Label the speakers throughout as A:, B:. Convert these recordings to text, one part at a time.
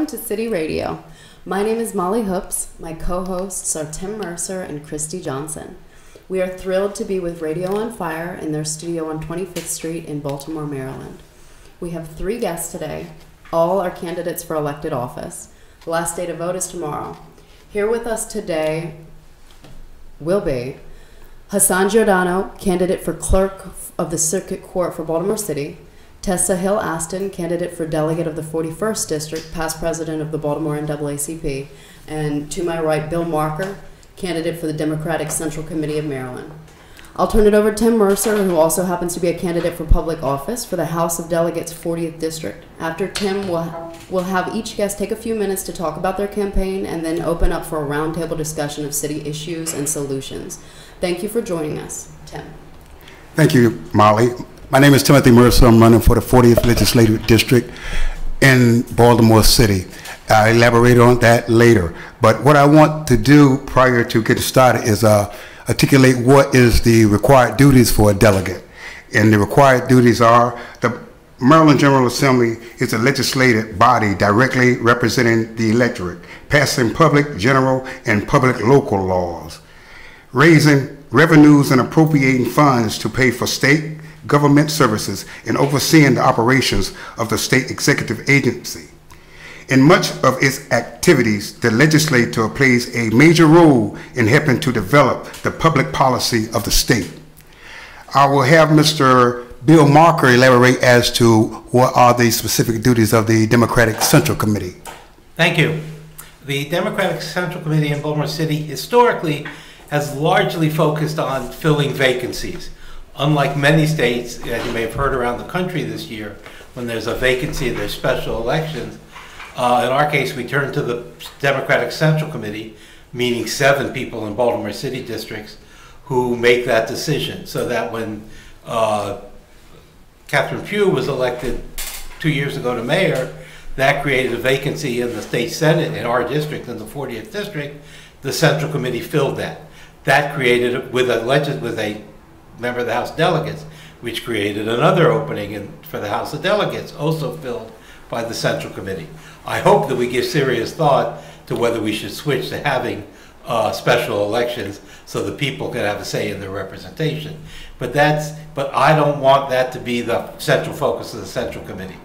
A: Welcome to City Radio. My name is Molly Hoops. My co-hosts are Tim Mercer and Christy Johnson. We are thrilled to be with RadioOnFire in their studio on 25th Street in Baltimore, Maryland. We have 3 guests today. All are candidates for elected office. The last day to vote is tomorrow. Here with us today will be Hassan Giordano, candidate for Clerk of the Circuit Court for Baltimore City; Tessa Hill Aston, candidate for Delegate of the 41st District, past President of the Baltimore NAACP; and to my right, Bill Marker, candidate for the Democratic Central Committee of Maryland. I'll turn it over to Tim Mercer, who also happens to be a candidate for public office for the House of Delegates 40th District. After Tim, we'll have each guest take a few minutes to talk about their campaign and then open up for a roundtable discussion of city issues and solutions. Thank you for joining us. Tim.
B: Thank you, Molly. My name is Timothy Mercer. I'm running for the 40th Legislative District in Baltimore City. I'll elaborate on that later. But what I want to do prior to getting started is articulate what is the required duties for a delegate. And the required duties are: the Maryland General Assembly is a legislative body directly representing the electorate, passing public, general, and public local laws, raising revenues and appropriating funds to pay for state government services, and overseeing the operations of the state executive agency. In much of its activities, the legislature plays a major role in helping to develop the public policy of the state. I will have Mr. Bill Marker elaborate as to what are the specific duties of the Democratic Central Committee.
C: Thank you. The Democratic Central Committee in Baltimore City historically has largely focused on filling vacancies. Unlike many states, as you may have heard around the country this year, when there's a vacancy, there's special elections. In our case, we turn to the Democratic Central Committee, meaning 7 people in Baltimore City districts, who make that decision. So that when Catherine Pugh was elected 2 years ago to mayor, that created a vacancy in the state senate in our district, in the 40th district. The Central Committee filled that. That created, with a member of the House Delegates, which created another opening for the House of Delegates, also filled by the Central Committee. I hope that we give serious thought to whether we should switch to having special elections so the people can have a say in their representation. But I don't want that to be the central focus of the Central Committee.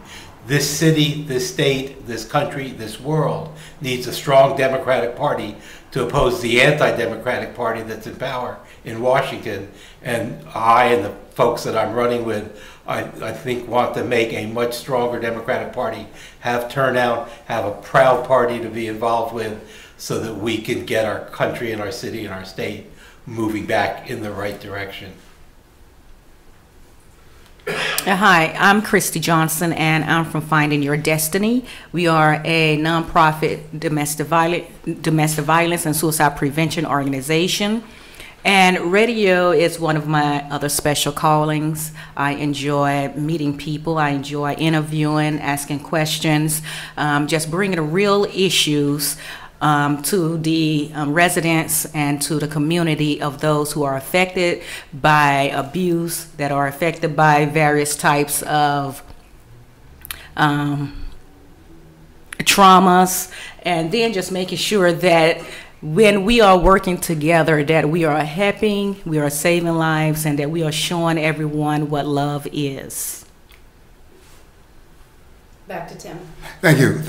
C: This city, this state, this country, this world needs a strong Democratic Party to oppose the anti-democratic party that's in power in Washington. And I and the folks that I'm running with, I think, want to make a much stronger Democratic Party, have turnout, have a proud party to be involved with, so that we can get our country and our city and our state moving back in the right direction.
D: Hi, I'm Christy Johnson, and I'm from Finding Your Destiny. We are a nonprofit domestic violence and suicide prevention organization. And radio is one of my other special callings. I enjoy meeting people. I enjoy interviewing, asking questions, just bringing real issues to the residents and to the community of those who are affected by abuse, that are affected by various types of traumas, and then just making sure that when we are working together, that we are helping, we are saving lives, and that we are showing everyone what love is.
A: Back to Tim.
B: Thank you,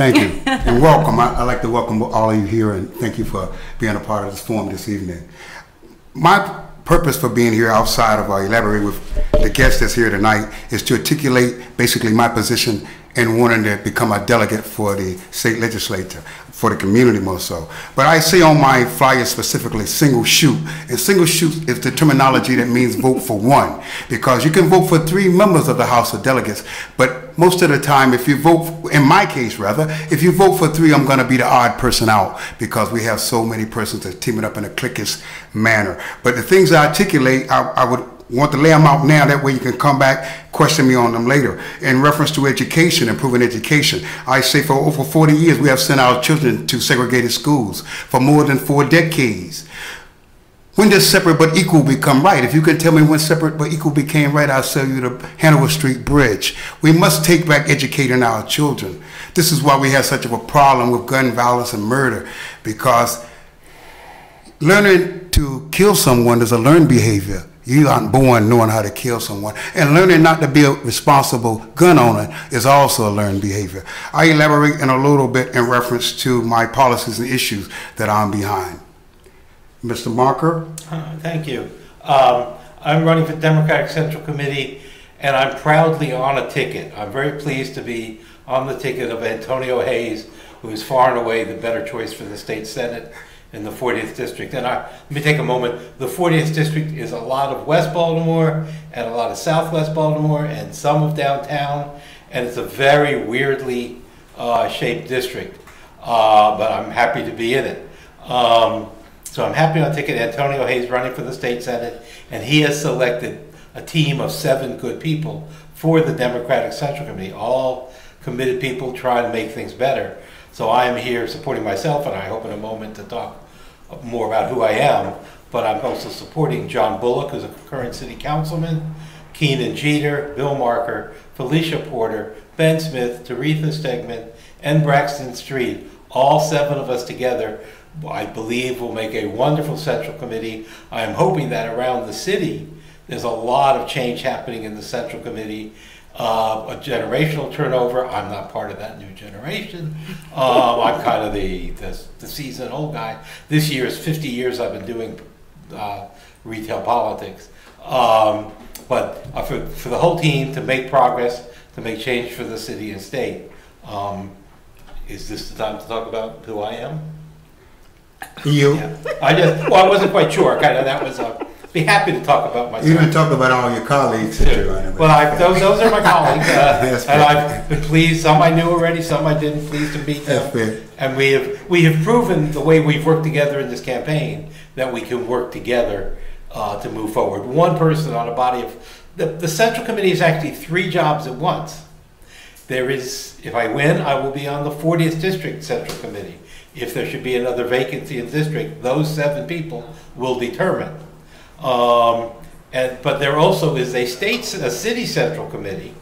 B: and welcome. I'd like to welcome all of you here, and thank you for being a part of this forum this evening. My purpose for being here, outside of elaborating with the guest that's here tonight, is to articulate basically my position in wanting to become a delegate for the state legislature, for the community more so. But I say on my flyer specifically single shoot, and single shoot is the terminology that means vote for one, because you can vote for 3 members of the House of Delegates, but most of the time, if you vote, in my case rather, if you vote for 3, I'm gonna be the odd person out, because we have so many persons that team it up in a cliquish manner. But the things I articulate, I would want to lay them out now, that way you can come back, question me on them later. In reference to education, improving education, I say for over 40 years we have sent our children to segregated schools for more than 4 decades. When does separate but equal become right? If you can tell me when separate but equal became right, I'll sell you the Hanover Street Bridge. We must take back educating our children. This is why we have such of a problem with gun violence and murder, because learning to kill someone is a learned behavior. You aren't born knowing how to kill someone. And learning not to be a responsible gun owner is also a learned behavior. I elaborate in a little bit in reference to my policies and issues that I'm behind. Mr. Marker?
C: Thank you. I'm running for Democratic Central Committee, and I'm proudly on a ticket. I'm very pleased to be on the ticket of Antonio Hayes, who is far and away the better choice for the state Senate in the 40th District. And let me take a moment. The 40th District is a lot of West Baltimore and a lot of Southwest Baltimore and some of downtown, and it's a very weirdly shaped district, but I'm happy to be in it. So I'm happy on ticket Antonio Hayes running for the state Senate, and he has selected a team of 7 good people for the Democratic Central Committee, all committed people trying to make things better. So I am here supporting myself, and I hope in a moment to talk more about who I am, but I'm also supporting John Bullock, who's a current city councilman, Keenan Jeter, Bill Marker, Felicia Porter, Ben Smith, Taretha Stegman, and Braxton Street. All 7 of us together, I believe, will make a wonderful Central Committee. I am hoping that around the city, there's a lot of change happening in the Central Committee, a generational turnover. I'm not part of that new generation. I'm kind of the seasoned old guy. This year is 50 years I've been doing retail politics. But for the whole team to make progress, to make change for the city and state, is this the time to talk about who I am?
B: You?
C: Yeah. I wasn't quite sure. Kind of, that was be happy to talk about myself.
B: You didn't talk about all your colleagues that you're running with.
C: Well, those are my colleagues, and I've been pleased. Some I knew already, some I didn't. Pleased to meet them. And we have proven the way we've worked together in this campaign that we can work together to move forward. One person on a body of the Central Committee is actually 3 jobs at once. There is, if I win, I will be on the 40th District Central Committee. If there should be another vacancy in district, those 7 people will determine. But there also is a city central committee,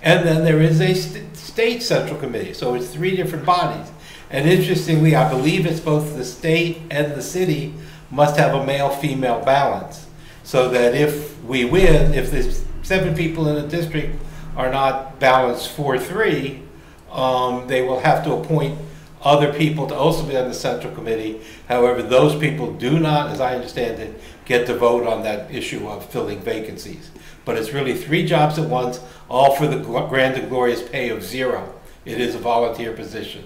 C: and then there is a state central committee. So it's 3 different bodies. And interestingly, I believe it's both the state and the city must have a male-female balance, so that if we win, if there's 7 people in a district are not balanced 4-3, they will have to appoint other people to also be on the central committee. However, those people do not, as I understand it, get to vote on that issue of filling vacancies. But it's really 3 jobs at once, all for the grand and glorious pay of 0. It is a volunteer position.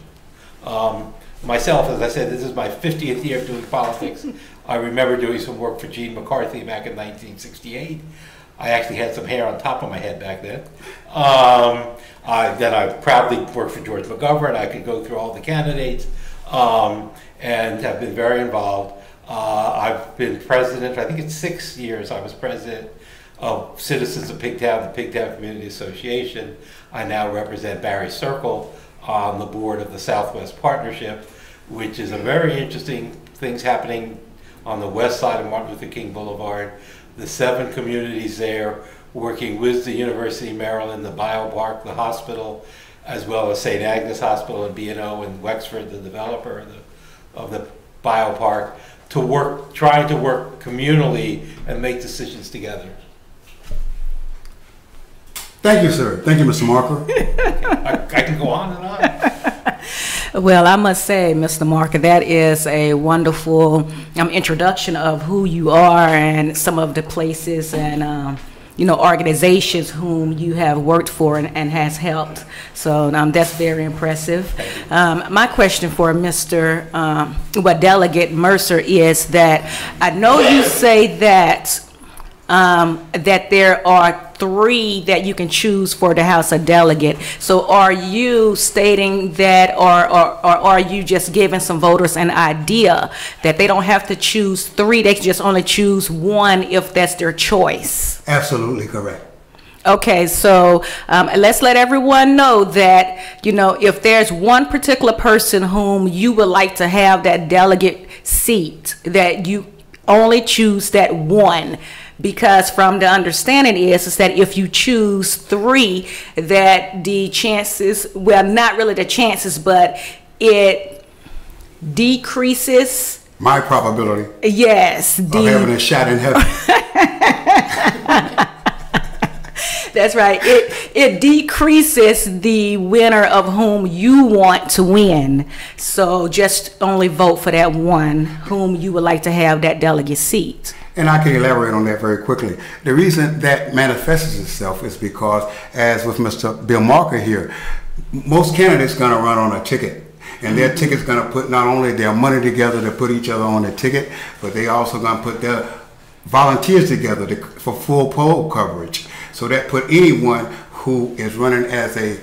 C: Myself, as I said, this is my 50th year of doing politics. I remember doing some work for Gene McCarthy back in 1968. I actually had some hair on top of my head back then. Then I proudly worked for George McGovern. I could go through all the candidates and have been very involved. I've been president, I think it's 6 years I was president of Citizens of Pigtown, the Pigtown Community Association. I now represent Barry Circle on the board of the Southwest Partnership, which is a very interesting things happening on the west side of Martin Luther King Boulevard. The 7 communities there working with the University of Maryland, the biopark, the hospital, as well as St. Agnes Hospital and B&O and Wexford, the developer of the biopark, to work, trying to work communally and make decisions together.
B: Thank you, sir. Thank you, Mr. Marker.
C: I can go on and on.
D: Well, I must say, Mr. Marker, that is a wonderful introduction of who you are and some of the places and organizations whom you have worked for and has helped. So that's very impressive. My question for Mr. Delegate Mercer is that I know you say that that there are 3 that you can choose for the House of Delegate. So are you stating that, or are you just giving some voters an idea that they don't have to choose 3, they can just only choose 1 if that's their choice?
B: Absolutely correct.
D: Okay, so let's let everyone know that, if there's one particular person whom you would like to have that delegate seat, that you only choose that one, because from the understanding is that if you choose 3, that the chances, well, not really the chances, but it decreases
B: my probability.
D: Yes,
B: of having a shot in heaven.
D: That's right. It decreases the winner of whom you want to win. So just only vote for that one whom you would like to have that delegate seat.
B: And I can elaborate on that very quickly. The reason that manifests itself is because, as with Mr. Bill Marker here, most candidates going to run on a ticket. And their ticket's going to put not only their money together to put each other on the ticket, but they also going to put their volunteers together for full poll coverage. So that put anyone who is running as a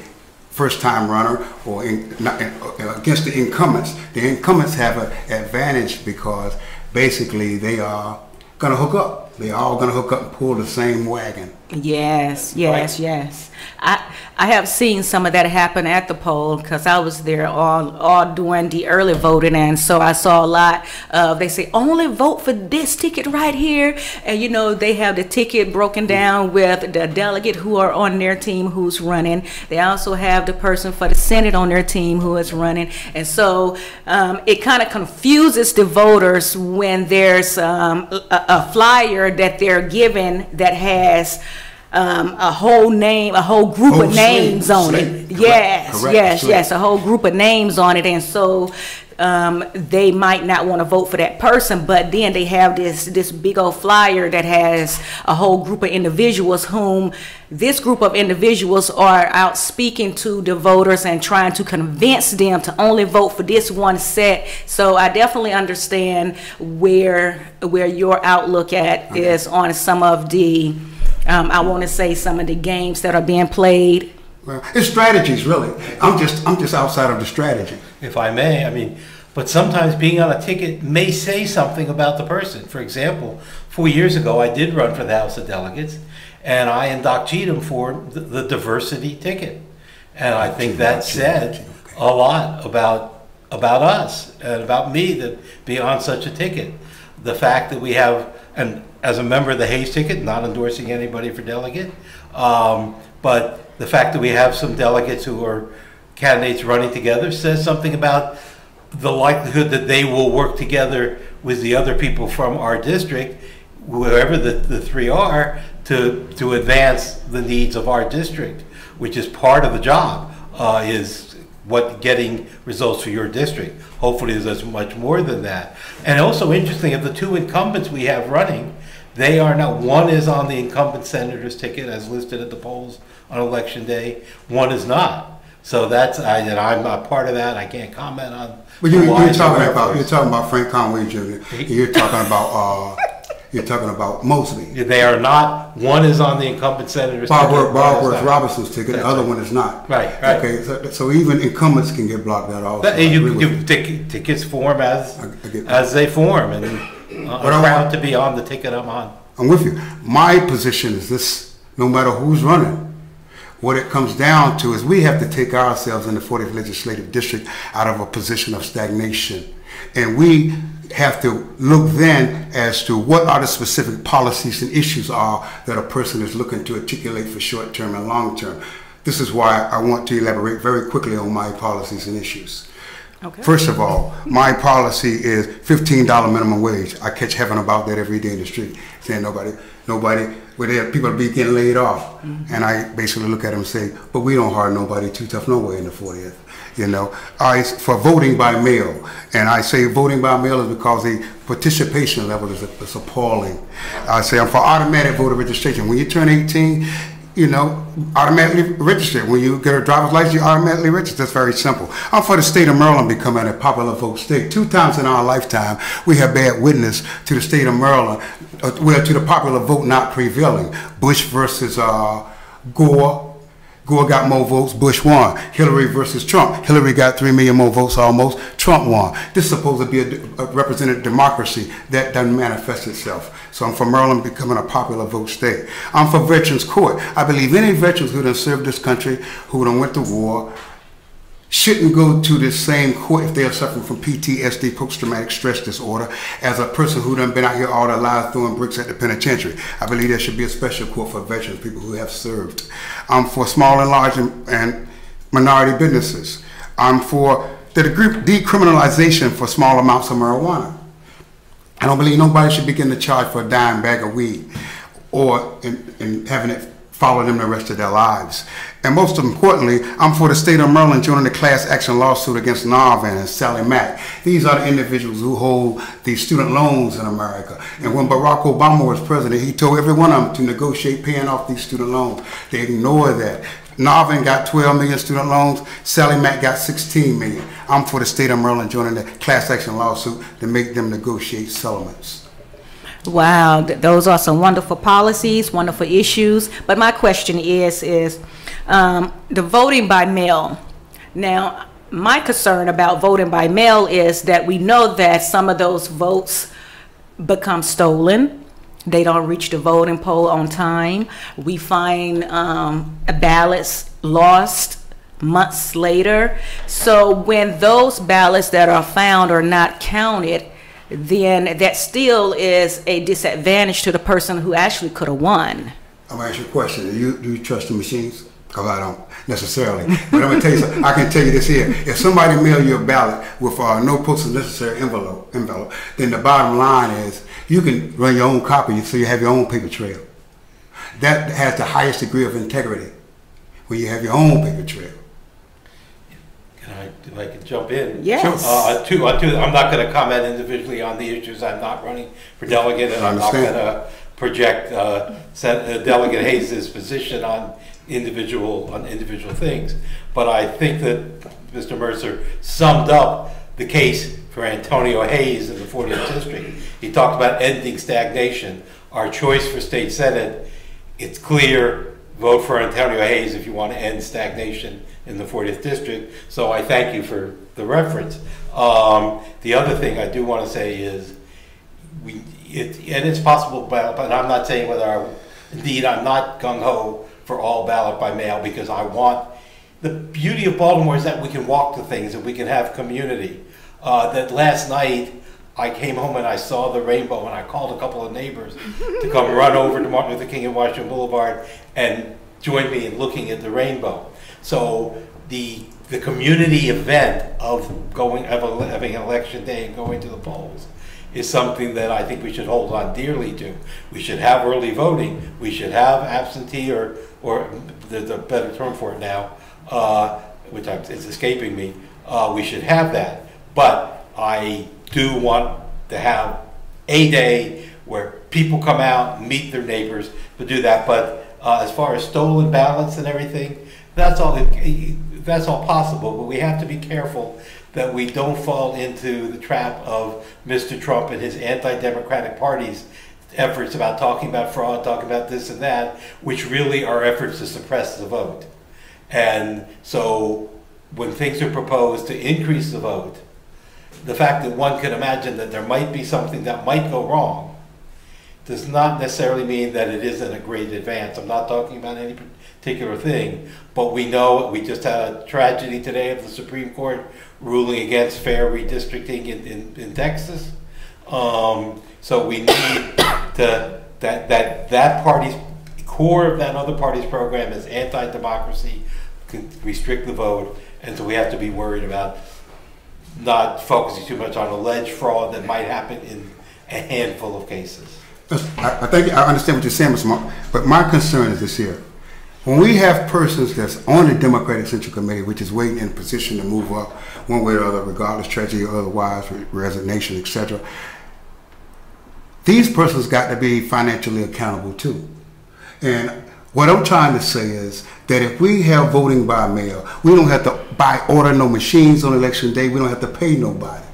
B: first-time runner or against the incumbents. The incumbents have an advantage because basically they are going to hook up. They're all going to hook up and pull the same wagon.
D: Yes, yes,
C: Right.
D: yes. I have seen some of that happen at the poll because I was there all during the early voting, and so I saw a lot of, they say only vote for this ticket right here, and you know they have the ticket broken down with the delegate who are on their team who's running. They also have the person for the Senate on their team who is running, and so it kind of confuses the voters when there's a flyer that they're given that has a whole name, a whole group of names on it. Yes, yes, yes, a whole group of names on it, and so they might not want to vote for that person, but then they have this big old flyer that has a whole group of individuals whom this group of individuals are out speaking to the voters and trying to convince them to only vote for this one set. So I definitely understand where your outlook at is on some of the I want to say some of the games that are being played.
B: Well, it's strategies, really. I'm just outside of the strategy.
C: If I may, I mean, but sometimes being on a ticket may say something about the person. For example, 4 years ago, I did run for the House of Delegates, and I and Doc Cheatham for the diversity ticket. And I think that said a lot about us and about me, that being on such a ticket. The fact that we have, and as a member of the Hayes ticket, not endorsing anybody for delegate, but the fact that we have some delegates who are candidates running together says something about the likelihood that they will work together with the other people from our district, whoever the 3 are, to advance the needs of our district, which is part of the job, is what getting results for your district. Hopefully there's much more than that. And also interesting, of the 2 incumbents we have running, they are now, one is on the incumbent senator's ticket as listed at the polls on election day, one is not. So that's, and I'm not part of that, I can't comment on.
B: But you're talking about Frank Conway Jr. You're talking about Mosley.
C: They are not. One is on the incumbent senator's
B: ticket. Barbara Robinson's ticket. The other one is not.
C: Right. Right.
B: Okay. So even incumbents can get blocked out also.
C: Tickets form as they form, and I'm proud to be on the ticket I'm on.
B: I'm with you. My position is this: no matter who's running, what it comes down to is we have to take ourselves in the 40th Legislative District out of a position of stagnation. And we have to look then as to what are the specific policies and issues are that a person is looking to articulate for short-term and long-term. This is why I want to elaborate very quickly on my policies and issues.
D: Okay.
B: First of all, my policy is $15 minimum wage. I catch heaven about that every day in the street, saying nobody, where there people be getting laid off. Mm-hmm. And I basically look at them and say, but we don't hire nobody too tough no way in the 40th. You know, for voting by mail, and I say voting by mail is because the participation level is appalling. I say I'm for automatic voter registration. When you turn 18, you know, automatically register. When you get a driver's license, you automatically register. That's very simple. I'm for the state of Maryland becoming a popular vote state. 2 times in our lifetime, we have bear witness to the state of Maryland, well, to the popular vote not prevailing. Bush versus Gore. Gore got more votes, Bush won. Hillary versus Trump. Hillary got 3 million more votes almost, Trump won. This is supposed to be a representative democracy. That doesn't manifest itself. So I'm for Maryland becoming a popular vote state. I'm for Veterans Court. I believe any veterans who done served this country, who done went to war, shouldn't go to the same court if they are suffering from PTSD, post-traumatic stress disorder, as a person who done been out here all their lives throwing bricks at the penitentiary. I believe there should be a special court for veterans, people who have served. For small and large and minority businesses. For the decriminalization for small amounts of marijuana. I don't believe nobody should be getting a charge for a dime bag of weed or in having it follow them the rest of their lives. And most importantly, I'm for the state of Maryland joining the class action lawsuit against Narvin and Sally Mack. These are the individuals who hold these student loans in America. And when Barack Obama was president, he told every one of them to negotiate paying off these student loans. They ignore that. Narvin got 12 million student loans. Sally Mack got 16 million. I'm for the state of Maryland joining the class action lawsuit to make them negotiate settlements.
D: Wow, those are some wonderful policies, wonderful issues. But my question is the voting by mail. Now, my concern about voting by mail is that we know that some of those votes become stolen. They don't reach the voting poll on time. We find ballots lost months later. So when those ballots that are found are not counted, then that still is a disadvantage to the person who actually could have won.
B: I'm going to ask you a question. Do you trust the machines? Because I don't necessarily. But I'm going to tell you something. I can tell you this here. If somebody mail you a ballot with no postal necessary envelope, then the bottom line is you can run your own copy so you have your own paper trail. That has the highest degree of integrity when you have your own paper trail.
C: If I could jump in.
D: Yes.
C: I'm not going to comment individually on the issues. I'm not running for delegate, and I'm not going to project Delegate Hayes' position on individual things. But I think that Mr. Mercer summed up the case for Antonio Hayes in the 40th District. He talked about ending stagnation. Our choice for state senate, it's clear, vote for Antonio Hayes if you want to end stagnation in the 40th District. So I thank you for the reference. The other thing I do want to say is, and it's possible, but I'm not saying whether indeed I'm not gung-ho for all ballot by mail, because I want, the beauty of Baltimore is that we can walk to things and we can have community. That last night I came home and I saw the rainbow, and I called a couple of neighbors to come run over to Martin Luther King and Washington Boulevard and join me in looking at the rainbow. So the community event of having election day and going to the polls is something that I think we should hold on dearly to. We should have early voting. We should have absentee, or there's a better term for it now, which it's escaping me. We should have that. But I do want to have a day where people come out and meet their neighbors to do that. But as far as stolen ballots and everything, that's all possible. But we have to be careful that we don't fall into the trap of Mr. Trump and his anti-democratic party's efforts about talking about fraud, talking about this and that, which really are efforts to suppress the vote. And so when things are proposed to increase the vote, the fact that one can imagine that there might be something that might go wrong does not necessarily mean that it isn't a great advance. I'm not talking about any particular thing, but we know we just had a tragedy today of the Supreme Court ruling against fair redistricting in Texas. So we need that party's core of that other party's program is anti-democracy, can restrict the vote, and so we have to be worried about not focusing too much on alleged fraud that might happen in a handful of cases.
B: I think I understand what you're saying, Mr. Mark, but my concern is this here. When we have persons that's on the Democratic Central Committee, which is waiting in position to move up one way or other, regardless, tragedy or otherwise, resignation, etc., these persons got to be financially accountable too. And what I'm trying to say is that if we have voting by mail, we don't have to order no machines on election day. We don't have to pay nobody.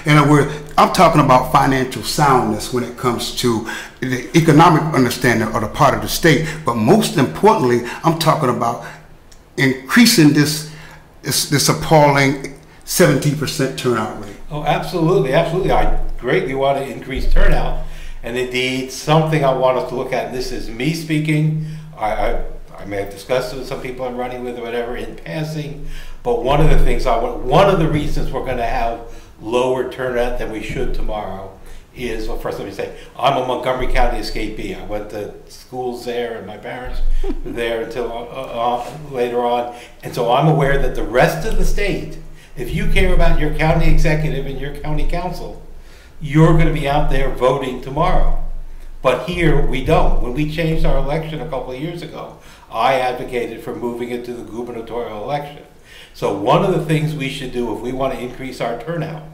B: In other words, I'm talking about financial soundness when it comes to the economic understanding of the part of the state. But most importantly, I'm talking about increasing this appalling 17% turnout rate.
C: Oh, absolutely, absolutely. I greatly want to increase turnout. And indeed, something I want us to look at, and this is me speaking, I I may have discussed it with some people I'm running with or whatever in passing, but one of the things one of the reasons we're going to have lower turnout than we should tomorrow is, well, first let me say, I'm a Montgomery County escapee. I went to schools there and my parents were there until later on. And so I'm aware that the rest of the state, if you care about your county executive and your county council, you're going to be out there voting tomorrow. But here we don't. When we changed our election a couple of years ago, I advocated for moving it to the gubernatorial election. So one of the things we should do if we want to increase our turnout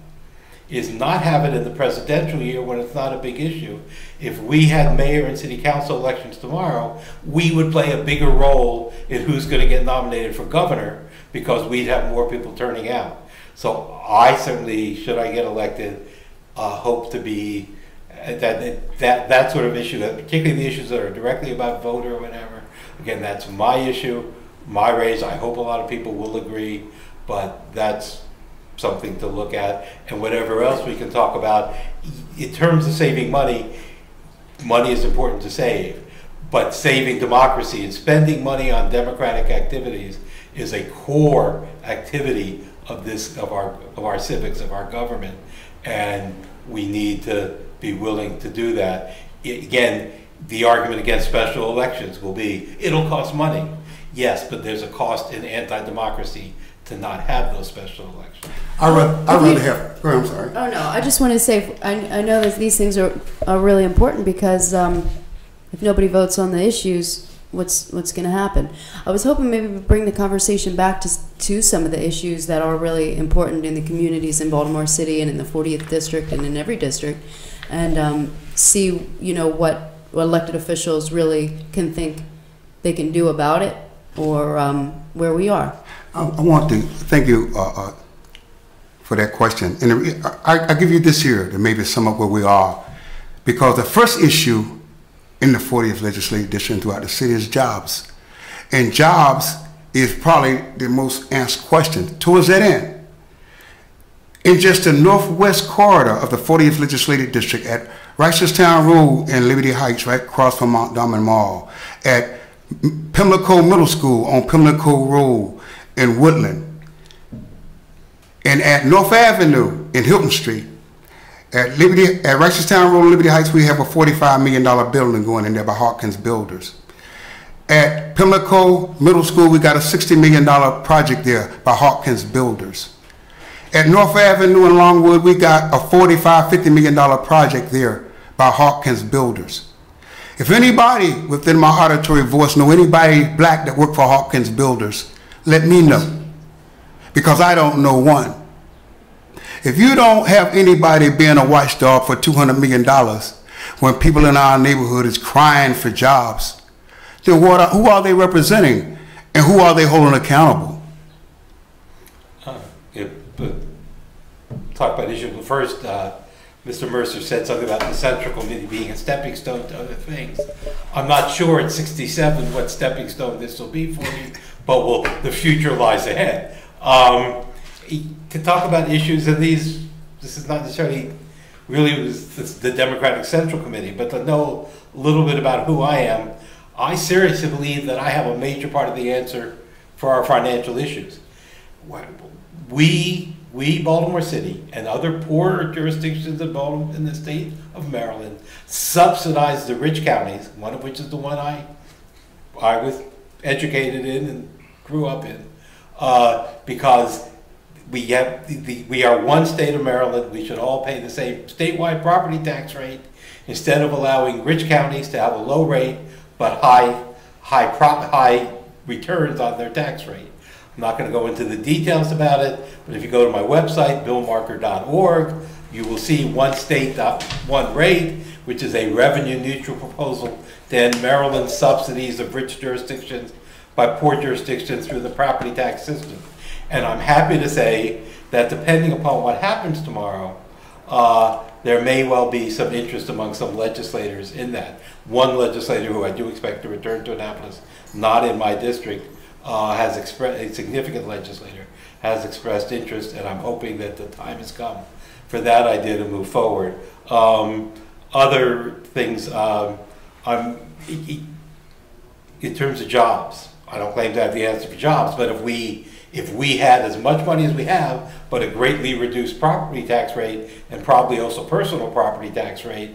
C: is not have it in the presidential year when it's not a big issue. If we had mayor and city council elections tomorrow, we would play a bigger role in who's going to get nominated for governor because we'd have more people turning out. So I certainly, should I get elected, hope to be that sort of issue, that particularly the issues that are directly about voter or whatever. Again, that's my issue, my raise. I hope a lot of people will agree, but that's something to look at. And whatever else we can talk about in terms of saving money, money is important to save, but saving democracy and spending money on democratic activities is a core activity of our civics, of our government, and we need to be willing to do that. Again, the argument against special elections will be, it'll cost money. Yes, but there's a cost in anti-democracy to not have those special elections.
B: I'd rather have, I'm sorry.
A: Oh no, I just want to say, I know that these things are really important because if nobody votes on the issues, what's going to happen? I was hoping maybe we'd bring the conversation back to some of the issues that are really important in the communities in Baltimore City and in the 40th district and in every district, and see, what elected officials really can think they can do about it, or where we are.
B: I want to thank you for that question. And I give you this here to maybe sum up where we are, because the first issue in the 40th legislative district throughout the city is jobs. And jobs is probably the most asked question. Towards that end, in just the northwest corridor of the 40th legislative district at Reisterstown Road and Liberty Heights, right across from Mount Diamond Mall, at Pimlico Middle School on Pimlico Road in Woodland, and at North Avenue in Hilton Street, at Reisterstown Road and Liberty Heights, we have a $45 million building going in there by Hawkins Builders. At Pimlico Middle School, we got a $60 million project there by Hawkins Builders. At North Avenue in Longwood, we got a $50 million project there by Hawkins Builders. If anybody within my auditory voice know anybody black that worked for Hawkins Builders, let me know, because I don't know one. If you don't have anybody being a watchdog for $200 million when people in our neighborhood is crying for jobs, then who are they representing and who are they holding accountable?
C: Talk about issue first. Mr. Mercer said something about the Central Committee being a stepping stone to other things. I'm not sure at 67 what stepping stone this will be for me, but the future lies ahead. To talk about issues of this is not necessarily really the Democratic Central Committee, but to know a little bit about who I am, I seriously believe that I have a major part of the answer for our financial issues. We, Baltimore City, and other poorer jurisdictions in the state of Maryland, subsidize the rich counties, one of which is the one I was educated in and grew up in, because we are one state of Maryland. We should all pay the same statewide property tax rate instead of allowing rich counties to have a low rate but high returns on their tax rate. I'm not going to go into the details about it, but if you go to my website, billmarker.org, you will see one state, one rate, which is a revenue neutral proposal to end Maryland's subsidies of rich jurisdictions by poor jurisdictions through the property tax system. And I'm happy to say that depending upon what happens tomorrow, there may well be some interest among some legislators in that. One legislator who I do expect to return to Annapolis, not in my district, has expressed, a significant legislator, has expressed interest, and I'm hoping that the time has come for that idea to move forward. Other things, in terms of jobs. I don't claim to have the answer for jobs, but if we had as much money as we have, but a greatly reduced property tax rate and probably also personal property tax rate,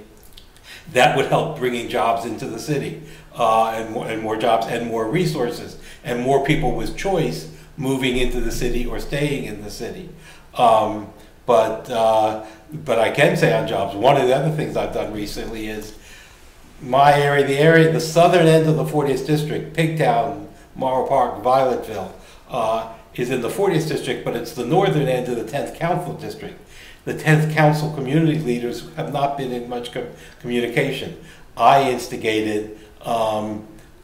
C: that would help bringing jobs into the city, and more jobs and more resources and more people with choice moving into the city or staying in the city. But I can say on jobs, one of the other things I've done recently is my area, the southern end of the 40th district, Pigtown, Morrow Park, Violetville, is in the 40th district, but it's the northern end of the 10th Council district. The 10th Council community leaders have not been in much communication. I instigated a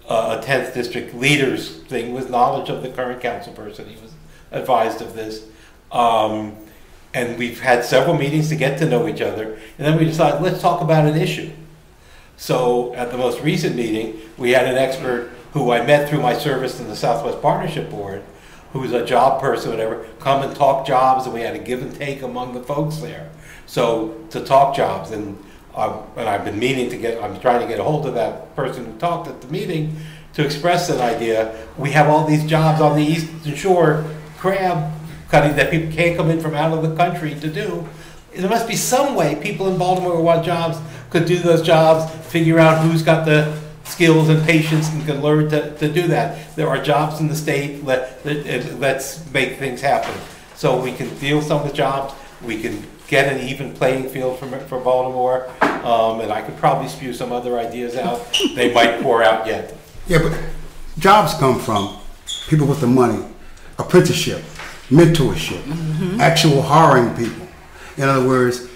C: 10th district leaders thing with knowledge of the current council person. He was advised of this. And we've had several meetings to get to know each other. And then we decided, let's talk about an issue. So at the most recent meeting, we had an expert who I met through my service in the Southwest Partnership Board, who's a job person, whatever, come and talk jobs, and we had a give and take among the folks there. So to talk jobs, and I've been meaning to I'm trying to get a hold of that person who talked at the meeting to express an idea. We have all these jobs on the Eastern Shore, crab cutting, that people can't come in from out of the country to do. There must be some way people in Baltimore who want jobs could do those jobs, figure out who's got the skills and patience and can learn to do that. There are jobs in the state. Let's make things happen. So we can deal with some of the jobs. We can get an even playing field for Baltimore. And I could probably spew some other ideas out. They might pour out yet.
B: Yeah, but jobs come from people with the money, apprenticeship, mentorship, actual hiring people. In other words,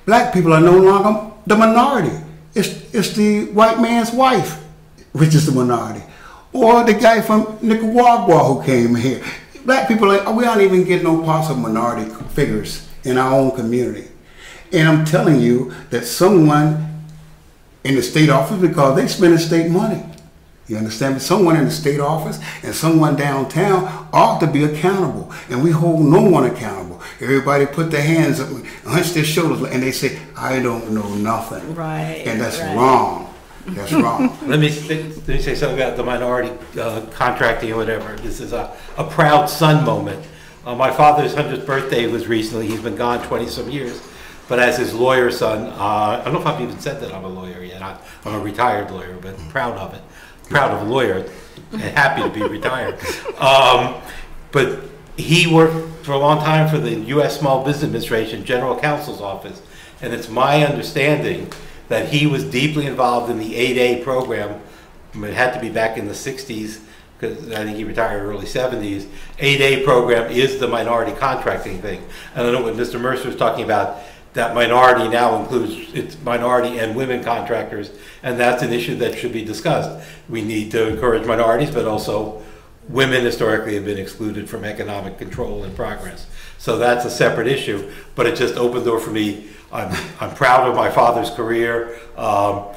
B: black people are no longer the minority. It's the white man's wife, which is the minority. Or the guy from Nicaragua who came here. Black people, we aren't even getting no parts of minority figures in our own community. And I'm telling you that someone in the state office, because they spend state money. You understand? But someone in the state office and someone downtown ought to be accountable. And we hold no one accountable. Everybody put their hands up and hunch their shoulders and they say, I don't know nothing.
A: Right.
B: And that's wrong. That's wrong.
C: Let me say something about the minority contracting or whatever. This is a proud son moment. My father's 100th birthday was recently. He's been gone 20-some years. But as his lawyer son, I don't know if I've even said that I'm a lawyer yet. I'm a retired lawyer, but proud of it. Proud of a lawyer and happy to be retired. But he worked for a long time for the U.S. Small Business Administration General Counsel's Office. And it's my understanding that he was deeply involved in the 8A program. It had to be back in the 60s, because I think he retired early 70s. 8A program is the minority contracting thing. And I know what Mr. Mercer was talking about, that minority now includes its minority and women contractors, and that's an issue that should be discussed. We need to encourage minorities, but also women historically have been excluded from economic control and progress. So that's a separate issue, but it just opened the door for me. I'm proud of my father's career. After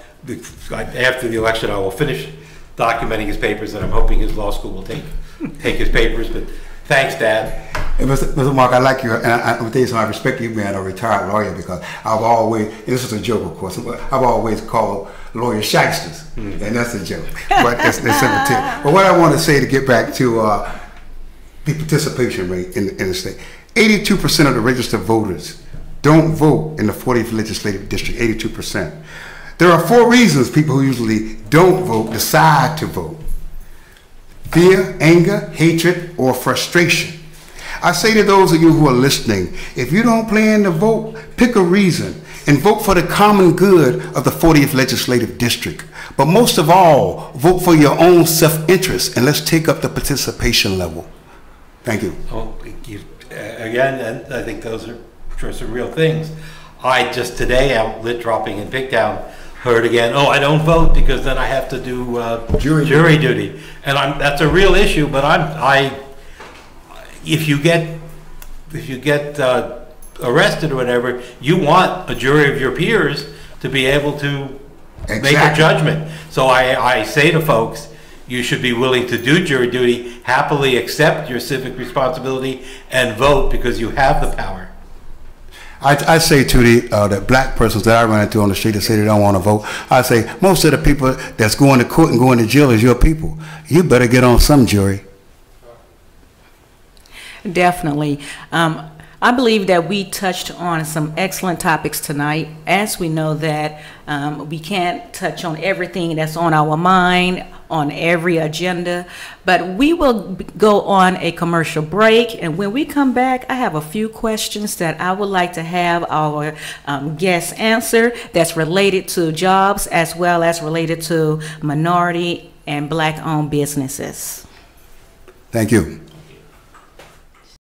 C: the election, I will finish documenting his papers, and I'm hoping his law school will take his papers, but thanks, Dad.
B: Hey, Mr. Mark, I like you, and I'm going to tell you something. I respect you being a retired lawyer, because I've always, and this is a joke, of course, but I've always called lawyers shysters, and that's a joke. But that's simple too. But what I want to say, to get back to the participation rate in the state, 82% of the registered voters don't vote in the 40th legislative district. 82%. There are 4 reasons people who usually don't vote decide to vote: fear, anger, hatred, or frustration. I say to those of you who are listening, if you don't plan to vote, pick a reason and vote for the common good of the 40th legislative district. But most of all, vote for your own self-interest, and let's take up the participation level. Thank you.
C: Oh, again, and I think those are some real things. I just today, out lit dropping in Pigtown, heard again, oh, I don't vote because then I have to do jury duty. And that's a real issue, but if you get arrested or whatever, you want a jury of your peers to be able to make a judgment. So I say to folks, you should be willing to do jury duty, happily accept your civic responsibility, and vote, because you have the power.
B: I say to the black persons that I run into on the street that say they don't want to vote, I say, most of the people that's going to court and going to jail is your people. You better get on some jury.
D: Definitely. I believe that we touched on some excellent topics tonight. As we know that we can't touch on everything that's on our mind, on every agenda, but we will go on a commercial break, and when we come back, I have a few questions that I would like to have our guests answer that's related to jobs as well as related to minority and black-owned businesses.
B: Thank you.